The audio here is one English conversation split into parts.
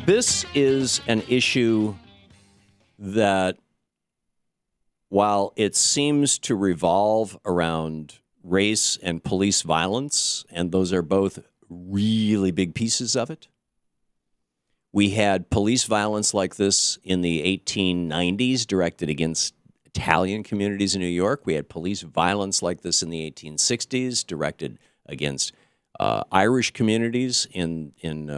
This is an issue that, while it seems to revolve around race and police violence, and those are both really big pieces of it. We had police violence like this in the 1890s directed against Italian communities in New York. We had police violence like this in the 1860s directed against Irish communities in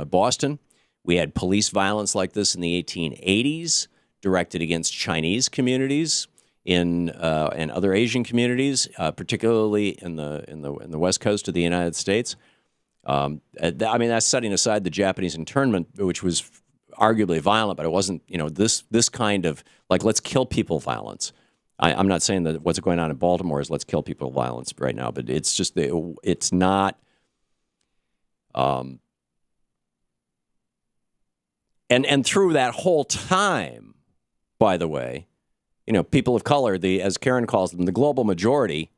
Boston. We had police violence like this in the 1880s directed against Chinese communities in and other Asian communities, particularly in the West Coast of the United States. I mean, that's setting aside the Japanese internment, which was arguably violent, but it wasn't, this kind of, like, let's kill people violence. I'm not saying that what's going on in Baltimore is let's kill people violence right now, but it's just, it's not, and through that whole time, by the way, people of color, as Karen calls them, the global majority,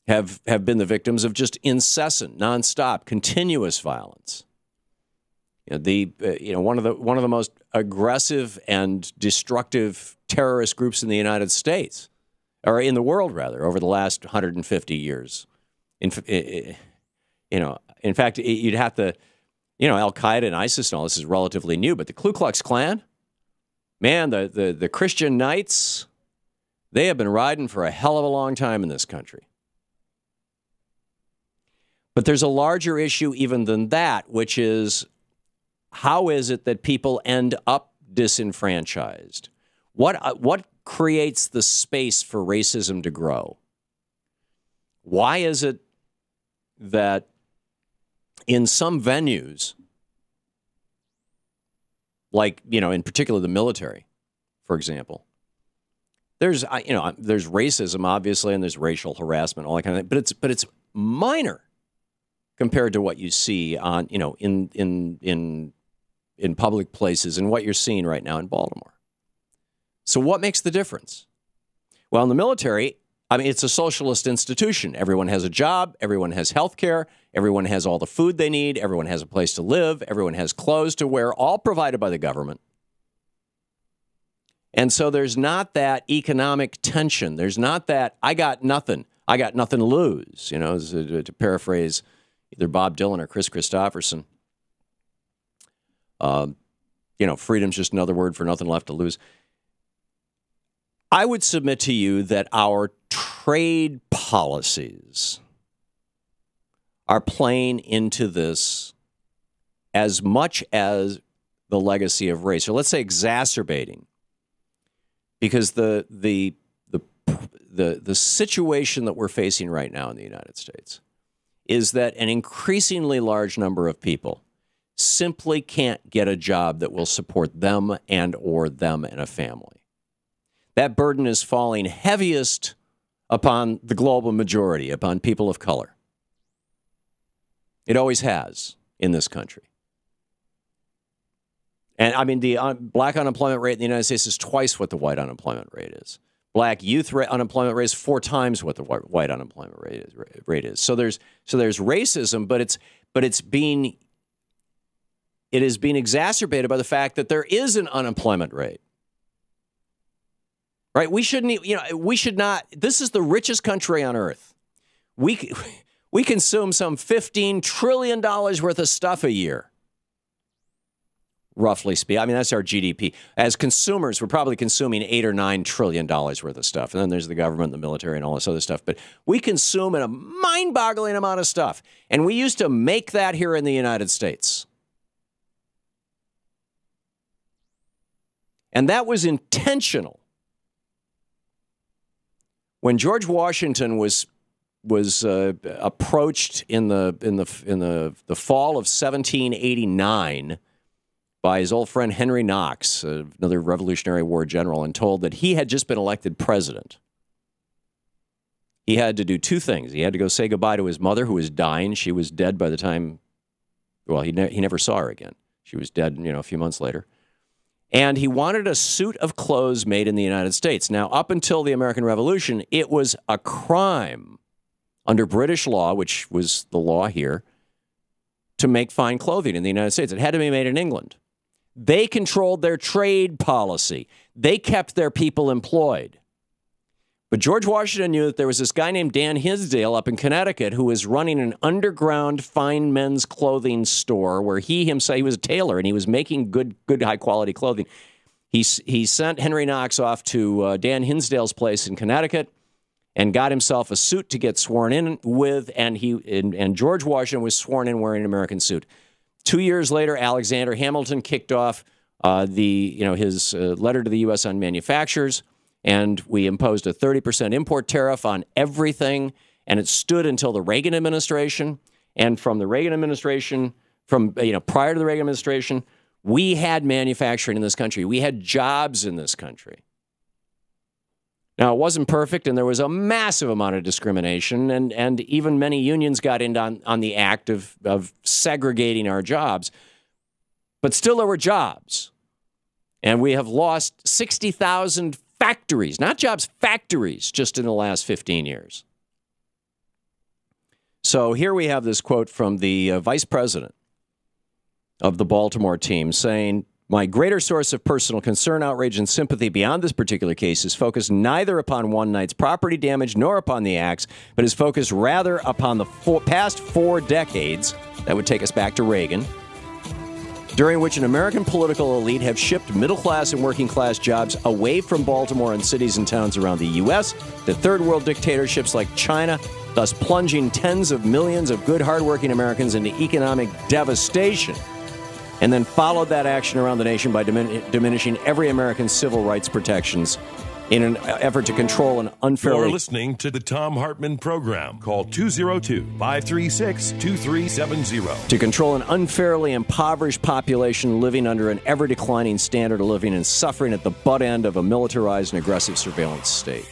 have been the victims of just incessant, nonstop, continuous violence. One of the most aggressive and destructive terrorist groups in the United States, or in the world rather, over the last 150 years. In fact, you'd have to, Al Qaeda and ISIS and all this is relatively new, but the Ku Klux Klan, man, the Christian Knights, they have been riding for a hell of a long time in this country. But there's a larger issue even than that, which is, how is it that people end up disenfranchised? What creates the space for racism to grow? Why is it that in some venues, like, in particular the military, for example, there's racism, obviously, and there's racial harassment, all that kind of thing, but it's minor compared to what you see on, in public places and what you're seeing right now in Baltimore. So what makes the difference? Well, in the military, it's a socialist institution. Everyone has a job. Everyone has health care. Everyone has all the food they need. Everyone has a place to live. Everyone has clothes to wear, all provided by the government. And so there's not that economic tension. There's not that, I got nothing to lose, to paraphrase either Bob Dylan or Chris Christopherson. Freedom's just another word for nothing left to lose. I would submit to you that our trade policies are playing into this as much as the legacy of race, or let's say exacerbating, because the situation that we're facing right now in the United States is that an increasingly large number of people simply can't get a job that will support them and or them and a family. That burden is falling heaviest upon the global majority, upon people of color. It always has in this country. And the black unemployment rate in the United States is twice what the white unemployment rate is. Black youth unemployment rate is 4 times what the white unemployment rate is. So there's racism, but it is being exacerbated by the fact that there is an unemployment rate. Right? We should not. This is the richest country on earth. We consume some $15 trillion worth of stuff a year, roughly speaking. That's our GDP. As consumers, we're probably consuming $8 or $9 trillion worth of stuff. And then there's the government, the military, and all this other stuff. But we consume a mind-boggling amount of stuff. And we used to make that here in the United States. And that was intentional. When George Washington was approached in the fall of 1789 by his old friend Henry Knox, another Revolutionary War general, and told that he had just been elected president, he had to do 2 things. He had to go say goodbye to his mother, who was dying. She was dead by the time, well, he never saw her again. She was dead, a few months later. And he wanted a suit of clothes made in the United States. Now, up until the American Revolution, it was a crime under British law, which was the law here, to make fine clothing in the United States. It had to be made in England. They controlled their trade policy. They kept their people employed. But George Washington knew that there was this guy named Dan Hinsdale up in Connecticut who was running an underground fine men's clothing store where he was a tailor, and he was making good high-quality clothing. He sent Henry Knox off to Dan Hinsdale's place in Connecticut and got himself a suit to get sworn in with, and George Washington was sworn in wearing an American suit. 2 years later, Alexander Hamilton kicked off his letter to the U.S. on manufactures, and we imposed a 30% import tariff on everything, and it stood until the Reagan administration. And from the Reagan administration, prior to the Reagan administration, we had manufacturing in this country. We had jobs in this country. Now, it wasn't perfect, and there was a massive amount of discrimination, and even many unions got in on the act of segregating our jobs. But still, there were jobs. And we have lost 60,000 factories, not jobs, factories, just in the last 15 years. So here we have this quote from the vice president of the Baltimore team saying, "My greater source of personal concern, outrage, and sympathy beyond this particular case is focused neither upon one night's property damage nor upon the acts, but is focused rather upon the past 4 decades," that would take us back to Reagan, "during which an American political elite have shipped middle-class and working-class jobs away from Baltimore and cities and towns around the U.S. to third-world dictatorships like China, thus plunging tens of millions of good, hard-working Americans into economic devastation, and then followed that action around the nation by diminishing every American's civil rights protections in an effort to control an unfairly..." You're listening to the Thom Hartmann Program. Call 202-536-2370. "To control an unfairly impoverished population living under an ever-declining standard of living and suffering at the butt end of a militarized and aggressive surveillance state."